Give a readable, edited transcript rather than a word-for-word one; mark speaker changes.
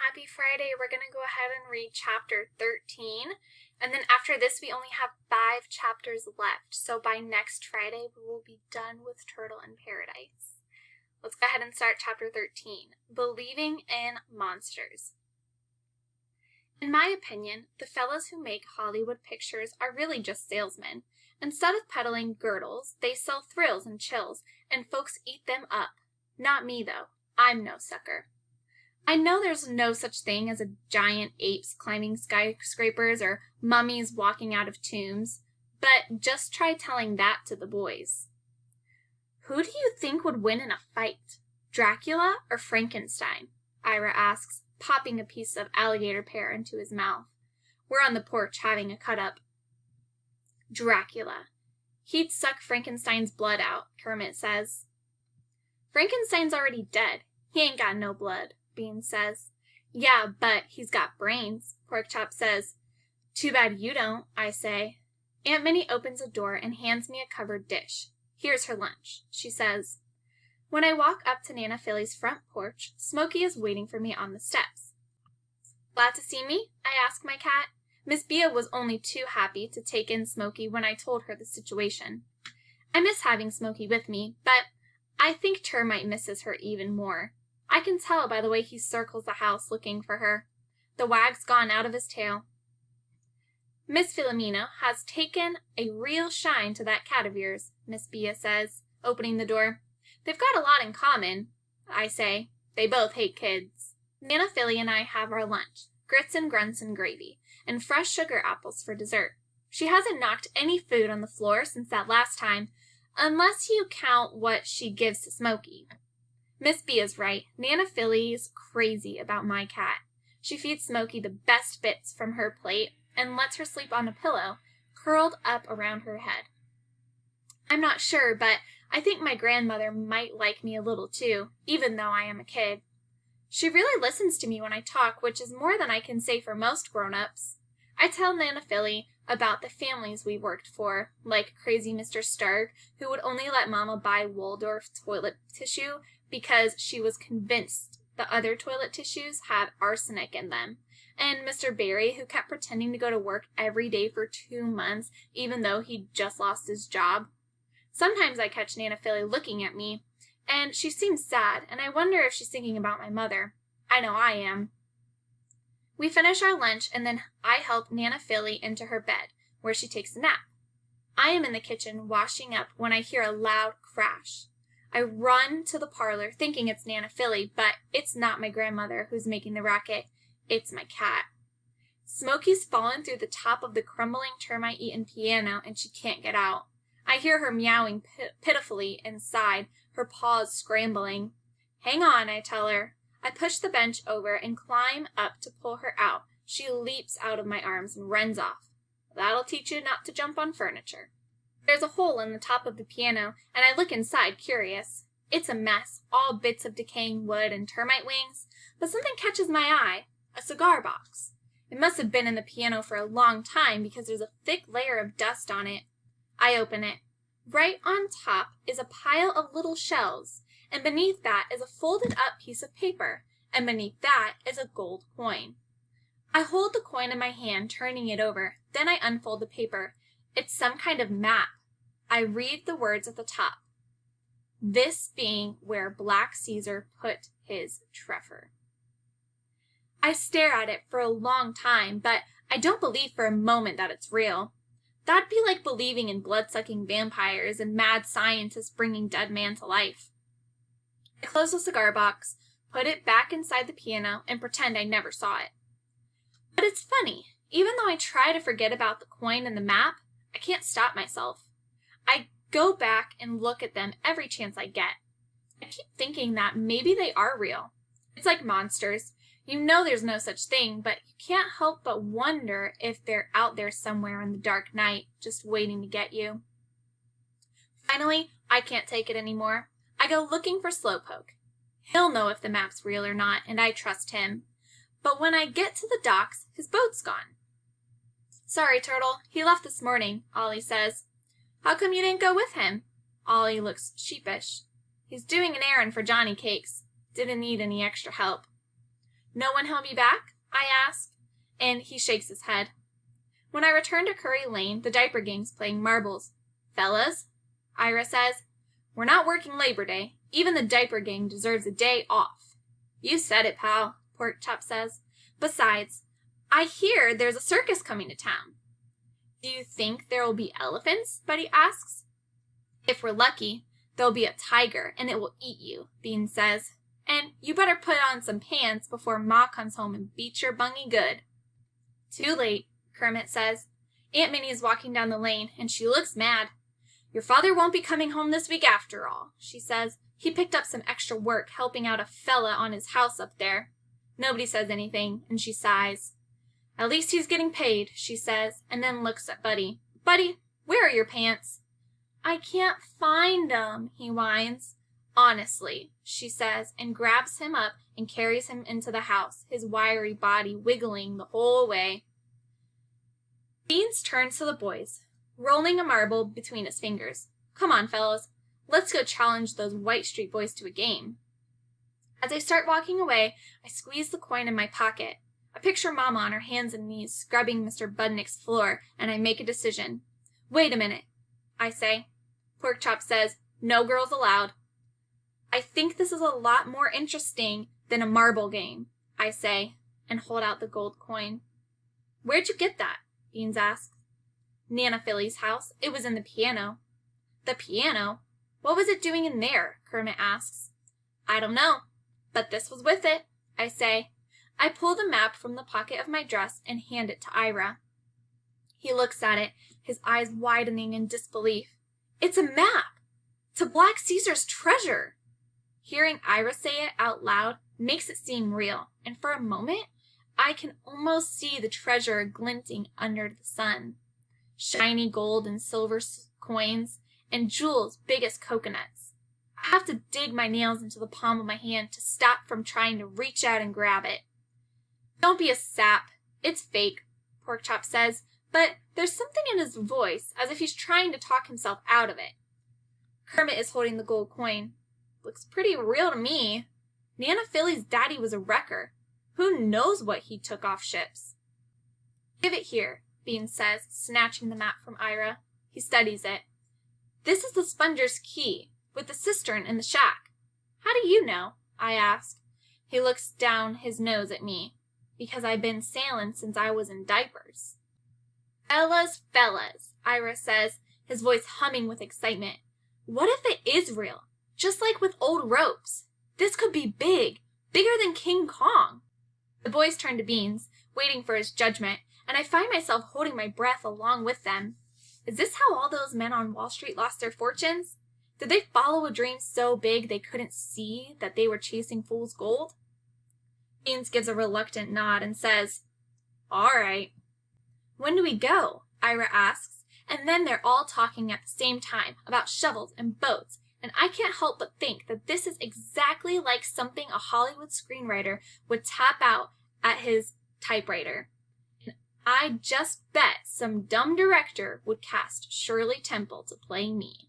Speaker 1: happy Friday. We're going to go ahead and read chapter 13. And then after this, we only have 5 chapters left. So by next Friday, we will be done with Turtle in Paradise. Let's go ahead and start chapter 13, Believing in Monsters. In my opinion, the fellows who make Hollywood pictures are really just salesmen. Instead of peddling girdles, they sell thrills and chills, and folks eat them up. Not me, though. I'm no sucker. I know there's no such thing as a giant apes climbing skyscrapers or mummies walking out of tombs, but just try telling that to the boys. Who do you think would win in a fight, Dracula or Frankenstein? Ira asks, popping a piece of alligator pear into his mouth. We're on the porch having a cut-up. Dracula. He'd suck Frankenstein's blood out, Kermit says. Frankenstein's already dead. He ain't got no blood, Bean says. Yeah, but he's got brains, Porkchop says. Too bad you don't, I say. Aunt Minnie opens a door and hands me a covered dish. Here's her lunch, she says. When I walk up to Nana Philly's front porch, Smokey is waiting for me on the steps. Glad to see me? I ask my cat. Miss Bea was only too happy to take in Smokey when I told her the situation. I miss having Smokey with me, but I think Termite misses her even more. I can tell by the way he circles the house looking for her. The wag's gone out of his tail. Miss Philomena has taken a real shine to that cat of yours, Miss Bea says, opening the door. They've got a lot in common, I say. They both hate kids. Nana Philly and I have our lunch, grits and grunts and gravy, and fresh sugar apples for dessert. She hasn't knocked any food on the floor since that last time, unless you count what she gives to Smokey. Miss Bea's right. Nana Philly's crazy about my cat. She feeds Smokey the best bits from her plate and lets her sleep on a pillow, curled up around her head. I'm not sure, but I think my grandmother might like me a little too, even though I am a kid. She really listens to me when I talk, which is more than I can say for most grown-ups. I tell Nana Philly about the families we worked for, like crazy Mr. Stark, who would only let Mama buy Waldorf toilet tissue because she was convinced the other toilet tissues had arsenic in them, and Mr. Barry, who kept pretending to go to work every day for 2 months, even though he'd just lost his job. Sometimes I catch Nana Philly looking at me, and she seems sad, and I wonder if she's thinking about my mother. I know I am. We finish our lunch, and then I help Nana Philly into her bed, where she takes a nap. I am in the kitchen washing up when I hear a loud crash. I run to the parlor, thinking it's Nana Philly, but it's not my grandmother who's making the racket. It's my cat. Smokey's fallen through the top of the crumbling termite-eaten piano, and she can't get out. I hear her meowing pitifully inside, her paws scrambling. Hang on, I tell her. I push the bench over and climb up to pull her out. She leaps out of my arms and runs off. That'll teach you not to jump on furniture. There's a hole in the top of the piano, and I look inside, curious. It's a mess, all bits of decaying wood and termite wings, but something catches my eye, a cigar box. It must have been in the piano for a long time because there's a thick layer of dust on it. I open it. Right on top is a pile of little shells, and beneath that is a folded-up piece of paper, and beneath that is a gold coin. I hold the coin in my hand, turning it over. Then I unfold the paper. It's some kind of map. I read the words at the top. This being where Black Caesar put his treasure. I stare at it for a long time, but I don't believe for a moment that it's real. That'd be like believing in blood-sucking vampires and mad scientists bringing dead man to life. I close the cigar box, put it back inside the piano, and pretend I never saw it. But it's funny. Even though I try to forget about the coin and the map, I can't stop myself. I go back and look at them every chance I get. I keep thinking that maybe they are real. It's like monsters. You know there's no such thing, but you can't help but wonder if they're out there somewhere in the dark night, just waiting to get you. Finally, I can't take it anymore. I go looking for Slowpoke. He'll know if the map's real or not, and I trust him. But when I get to the docks, his boat's gone. Sorry, Turtle. He left this morning, Ollie says. How come you didn't go with him? Ollie looks sheepish. He's doing an errand for Johnny Cakes. Didn't need any extra help. No one held you back? I ask, and he shakes his head. When I return to Curry Lane, the diaper gang's playing marbles. Fellas, Ira says, we're not working Labor Day. Even the diaper gang deserves a day off. You said it, pal, Porkchop says. Besides, I hear there's a circus coming to town. Do you think there will be elephants? Buddy asks. If we're lucky, there'll be a tiger, and it will eat you, Bean says. And you better put on some pants before Ma comes home and beats your bungy good. Too late, Kermit says. Aunt Minnie is walking down the lane, and she looks mad. Your father won't be coming home this week after all, she says. He picked up some extra work helping out a fella on his house up there. Nobody says anything, and she sighs. At least he's getting paid, she says, and then looks at Buddy. Buddy, where are your pants? I can't find 'em, he whines. Honestly, she says, and grabs him up and carries him into the house, his wiry body wiggling the whole way. Beans turns to the boys, rolling a marble between his fingers. Come on, fellows, let's go challenge those White Street boys to a game. As I start walking away, I squeeze the coin in my pocket. I picture Mama on her hands and knees scrubbing Mr. Budnick's floor, and I make a decision. Wait a minute, I say. Porkchop says, no girls allowed. I think this is a lot more interesting than a marble game, I say, and hold out the gold coin. Where'd you get that? Beans asks. Nana Philly's house. It was in the piano. The piano? What was it doing in there? Kermit asks. I don't know, but this was with it, I say. I pull the map from the pocket of my dress and hand it to Ira. He looks at it, his eyes widening in disbelief. It's a map to Black Caesar's treasure. Hearing Ira say it out loud makes it seem real, and for a moment, I can almost see the treasure glinting under the sun. Shiny gold and silver coins, and jewels big as coconuts. I have to dig my nails into the palm of my hand to stop from trying to reach out and grab it. Don't be a sap. It's fake, Porkchop says, but there's something in his voice as if he's trying to talk himself out of it. Kermit is holding the gold coin. Looks pretty real to me. Nana Philly's daddy was a wrecker. Who knows what he took off ships? Give it here, Bean says, snatching the map from Ira. He studies it. This is the Sponger's key, with the cistern in the shack. How do you know? I ask. He looks down his nose at me. Because I've been sailing since I was in diapers. Fellas, Ira says, his voice humming with excitement. What if it is real? Just like with old ropes. This could be big, bigger than King Kong. The boys turn to Beans, waiting for his judgment, and I find myself holding my breath along with them. Is this how all those men on Wall Street lost their fortunes? Did they follow a dream so big they couldn't see that they were chasing fool's gold? Beans gives a reluctant nod and says, all right. When do we go? Ira asks, and then they're all talking at the same time about shovels and boats, and I can't help but think that this is exactly like something a Hollywood screenwriter would tap out at his typewriter. And I just bet some dumb director would cast Shirley Temple to play me.